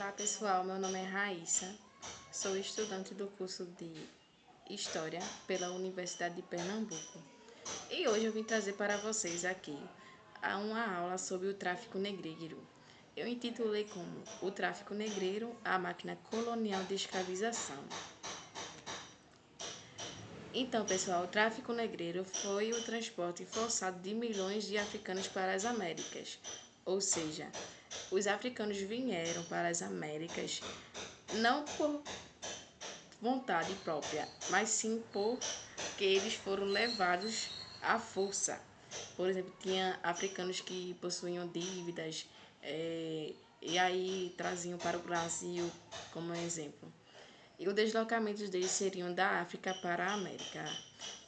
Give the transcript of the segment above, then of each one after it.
Olá pessoal, meu nome é Raíssa, sou estudante do curso de História pela Universidade de Pernambuco e hoje eu vim trazer para vocês aqui uma aula sobre o tráfico negreiro. Eu intitulei como O Tráfico Negreiro, a Máquina Colonial de Escravização. Então pessoal, o tráfico negreiro foi o transporte forçado de milhões de africanos para as Américas, ou seja, os africanos vieram para as Américas não por vontade própria, mas sim porque eles foram levados à força. Por exemplo, tinha africanos que possuíam dívidas e aí traziam para o Brasil como exemplo. E os deslocamentos deles seriam da África para a América.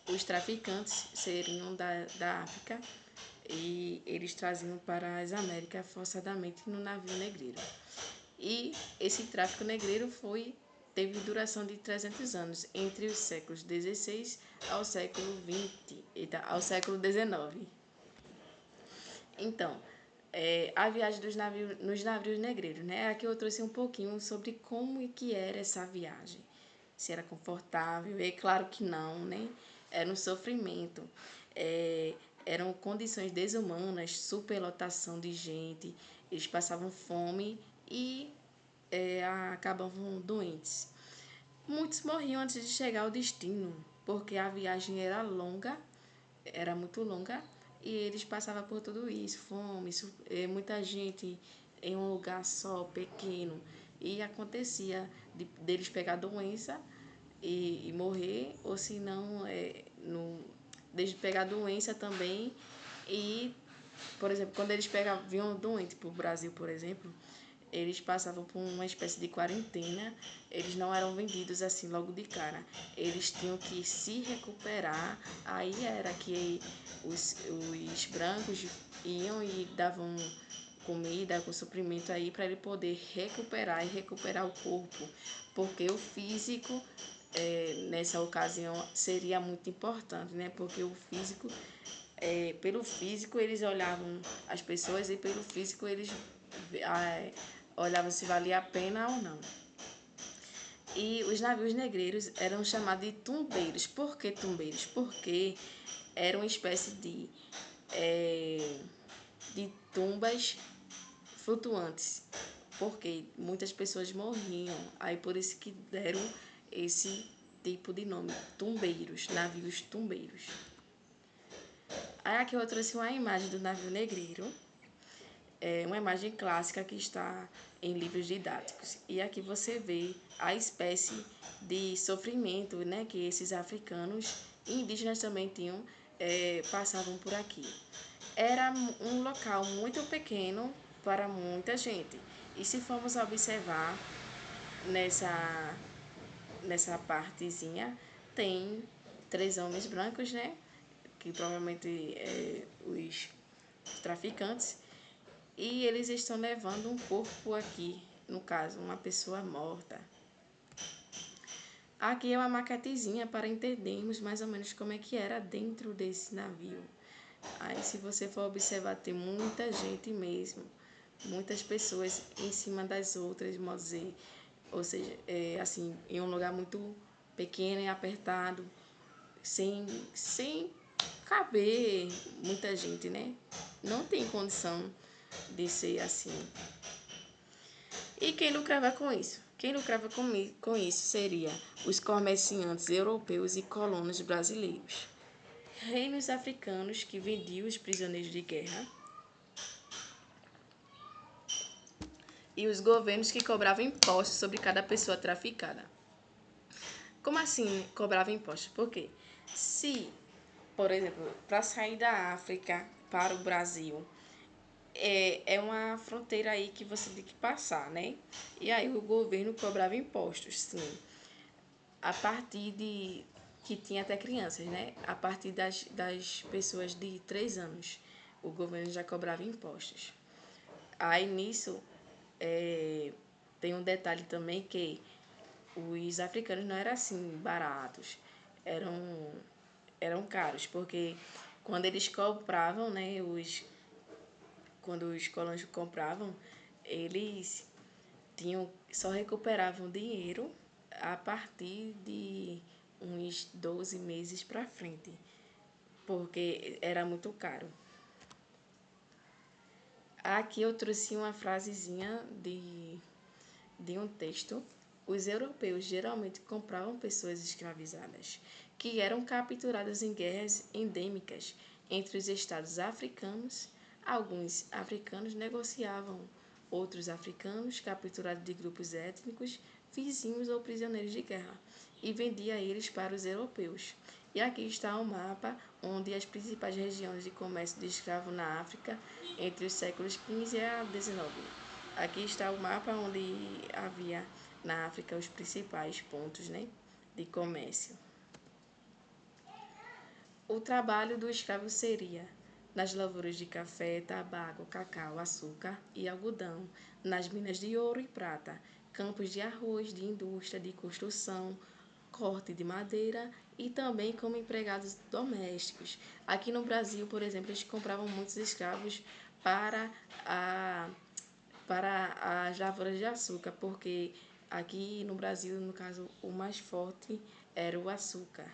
Os traficantes seriam da África e eles traziam para as Américas forçadamente no navio negreiro. E esse tráfico negreiro teve duração de 300 anos, entre os séculos XVI ao século XX, ao século XIX. Então, a viagem nos navios negreiros, né? Aqui eu trouxe um pouquinho sobre como e que era essa viagem. Se era confortável, é claro que não, né? Era um sofrimento, eram condições desumanas, superlotação de gente, eles passavam fome e acabavam doentes. Muitos morriam antes de chegar ao destino, porque a viagem era longa, era muito longa, e eles passavam por tudo isso, fome, muita gente em um lugar só, pequeno, e acontecia deles pegar doença e morrer, ou se não, deles pegar doença também, e, por exemplo, quando eles vinham doente para o Brasil, por exemplo, eles passavam por uma espécie de quarentena, eles não eram vendidos assim logo de cara, eles tinham que se recuperar, aí era que os brancos iam e davam comida, com suprimento aí para ele poder recuperar e recuperar o corpo, porque o físico nessa ocasião seria muito importante, né? Porque o físico, pelo físico eles olhavam as pessoas e pelo físico eles olhavam se valia a pena ou não. E os navios negreiros eram chamados de tumbeiros. Por que tumbeiros? Porque era uma espécie de tumbas flutuantes, porque muitas pessoas morriam, aí por isso que deram esse tipo de nome, tumbeiros, navios tumbeiros. Aí aqui eu trouxe uma imagem do navio negreiro, uma imagem clássica que está em livros didáticos. E aqui você vê a espécie de sofrimento, né, que esses africanos e indígenas também tinham, passavam por aqui. Era um local muito pequeno para muita gente. E se formos observar nessa partezinha, tem 3 homens brancos, né? Que provavelmente os traficantes. E eles estão levando um corpo aqui, no caso, uma pessoa morta. Aqui é uma maquetezinha para entendermos mais ou menos como é que era dentro desse navio. Aí, se você for observar, tem muita gente mesmo, muitas pessoas em cima das outras, modo dizer, ou seja, assim, em um lugar muito pequeno e apertado, sem caber muita gente, né? Não tem condição de ser assim. E quem lucrava com isso? Quem lucrava com isso seria os comerciantes europeus e colonos brasileiros, reinos africanos que vendiam os prisioneiros de guerra e os governos que cobravam impostos sobre cada pessoa traficada. Como assim cobrava impostos? Porque se, por exemplo, para sair da África para o Brasil, é uma fronteira aí que você tem que passar, né? E aí o governo cobrava impostos, sim. A partir de que tinha até crianças, né? A partir das pessoas de 3 anos, o governo já cobrava impostos. Aí nisso tem um detalhe também que os africanos não eram assim baratos, eram caros, porque quando eles compravam, quando os colonos compravam, eles só recuperavam dinheiro a partir de uns 12 meses para frente, porque era muito caro. Aqui eu trouxe uma frasezinha de um texto. Os europeus geralmente compravam pessoas escravizadas, que eram capturadas em guerras endêmicas entre os estados africanos. Alguns africanos negociavam outros africanos capturados de grupos étnicos, vizinhos ou prisioneiros de guerra, e vendia eles para os europeus. E aqui está o mapa onde as principais regiões de comércio de escravo na África entre os séculos XV a XIX. Aqui está o mapa onde havia na África os principais pontos, né, de comércio. O trabalho do escravo seria nas lavouras de café, tabaco, cacau, açúcar e algodão, nas minas de ouro e prata, campos de arroz, de indústria, de construção, corte de madeira e também como empregados domésticos. Aqui no Brasil, por exemplo, eles compravam muitos escravos para a para as lavouras de açúcar, porque aqui no Brasil, no caso, o mais forte era o açúcar.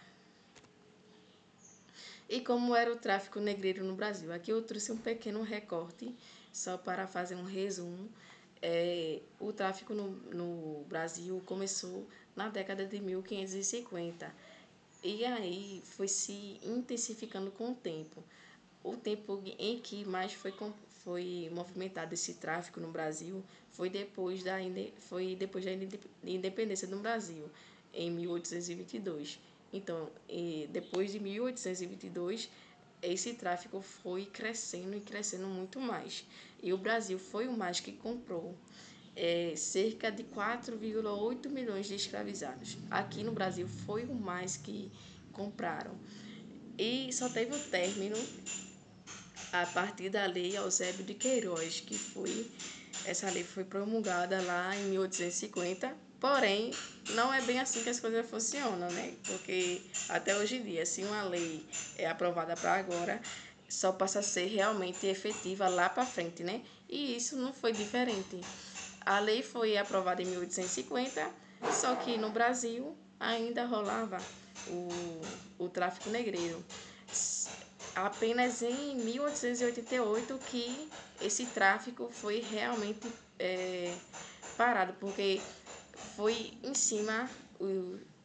E como era o tráfico negreiro no Brasil? Aqui eu trouxe um pequeno recorte, só para fazer um resumo. O tráfico no Brasil começou na década de 1550 e aí foi se intensificando com o tempo. O tempo em que mais foi movimentado esse tráfico no Brasil foi depois da independência do Brasil, em 1822. Então, depois de 1822, esse tráfico foi crescendo e crescendo muito mais. E o Brasil foi o mais que comprou cerca de 4,8 milhões de escravizados. Aqui no Brasil foi o mais que compraram. E só teve o término a partir da Lei Eusébio de Queiroz, essa lei foi promulgada lá em 1850, porém, não é bem assim que as coisas funcionam, né? Porque até hoje em dia, se uma lei é aprovada para agora, só passa a ser realmente efetiva lá para frente, né? E isso não foi diferente. A lei foi aprovada em 1850, só que no Brasil ainda rolava o tráfico negreiro. Apenas em 1888 que esse tráfico foi realmente parado, porque foi em cima,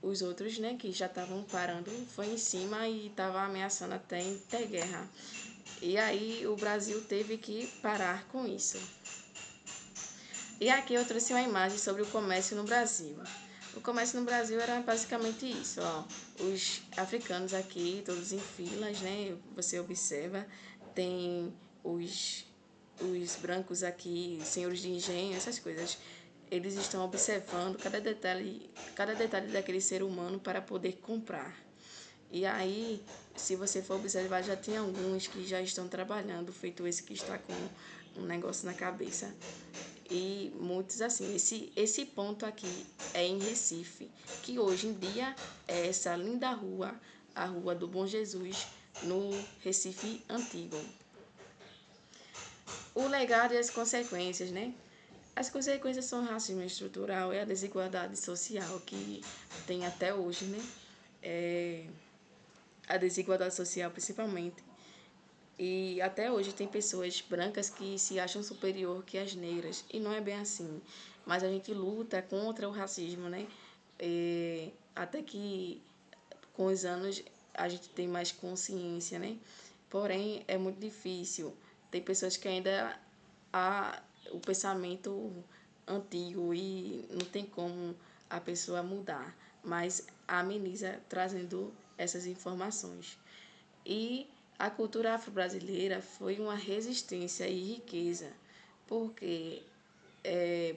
os outros, né, que já estavam parando, foi em cima e estava ameaçando até ter guerra. E aí o Brasil teve que parar com isso. E aqui eu trouxe uma imagem sobre o comércio no Brasil. O comércio no Brasil era basicamente isso, ó. Os africanos aqui, todos em filas, né? Você observa, tem os brancos aqui, senhores de engenho, essas coisas. Eles estão observando cada detalhe daquele ser humano para poder comprar. E aí, se você for observar, já tem alguns que já estão trabalhando, feito esse que está com um negócio na cabeça. E muitos assim, esse ponto aqui é em Recife, que hoje em dia é essa linda rua, a Rua do Bom Jesus, no Recife Antigo. O legado e as consequências, né? As consequências são o racismo estrutural e a desigualdade social que tem até hoje, né? A desigualdade social principalmente. E até hoje tem pessoas brancas que se acham superior que as negras. E não é bem assim. Mas a gente luta contra o racismo, né? Até que com os anos a gente tem mais consciência, né? Porém, é muito difícil. Tem pessoas que ainda há o pensamento antigo e não tem como a pessoa mudar. Mas ameniza trazendo essas informações. E a cultura afro-brasileira foi uma resistência e riqueza, porque,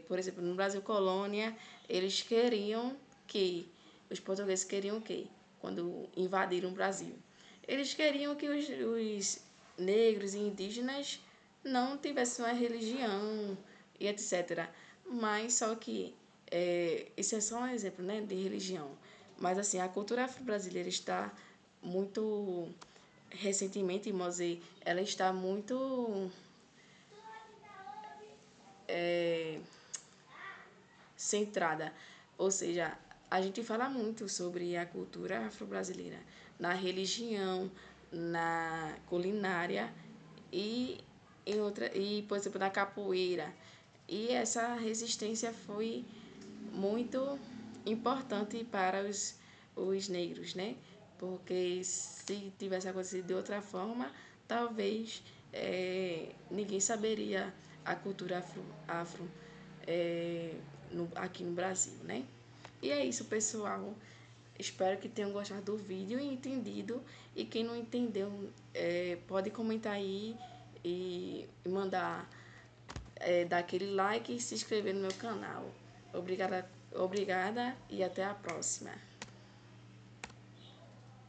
por exemplo, no Brasil Colônia, eles queriam que, os portugueses queriam que, quando invadiram o Brasil, eles queriam que os negros e indígenas não tivessem uma religião e etc. Mas só que, isso é só um exemplo, né, de religião. Mas assim, a cultura afro-brasileira está muito recentemente, Mosé, ela está muito centrada. Ou seja, a gente fala muito sobre a cultura afro-brasileira na religião, na culinária e por exemplo, na capoeira. E essa resistência foi muito importante para os negros, né? Porque se tivesse acontecido de outra forma, talvez ninguém saberia a cultura afro aqui no Brasil, né? E é isso, pessoal. Espero que tenham gostado do vídeo e entendido. E quem não entendeu, pode comentar aí e mandar dar aquele like e se inscrever no meu canal. Obrigada e até a próxima.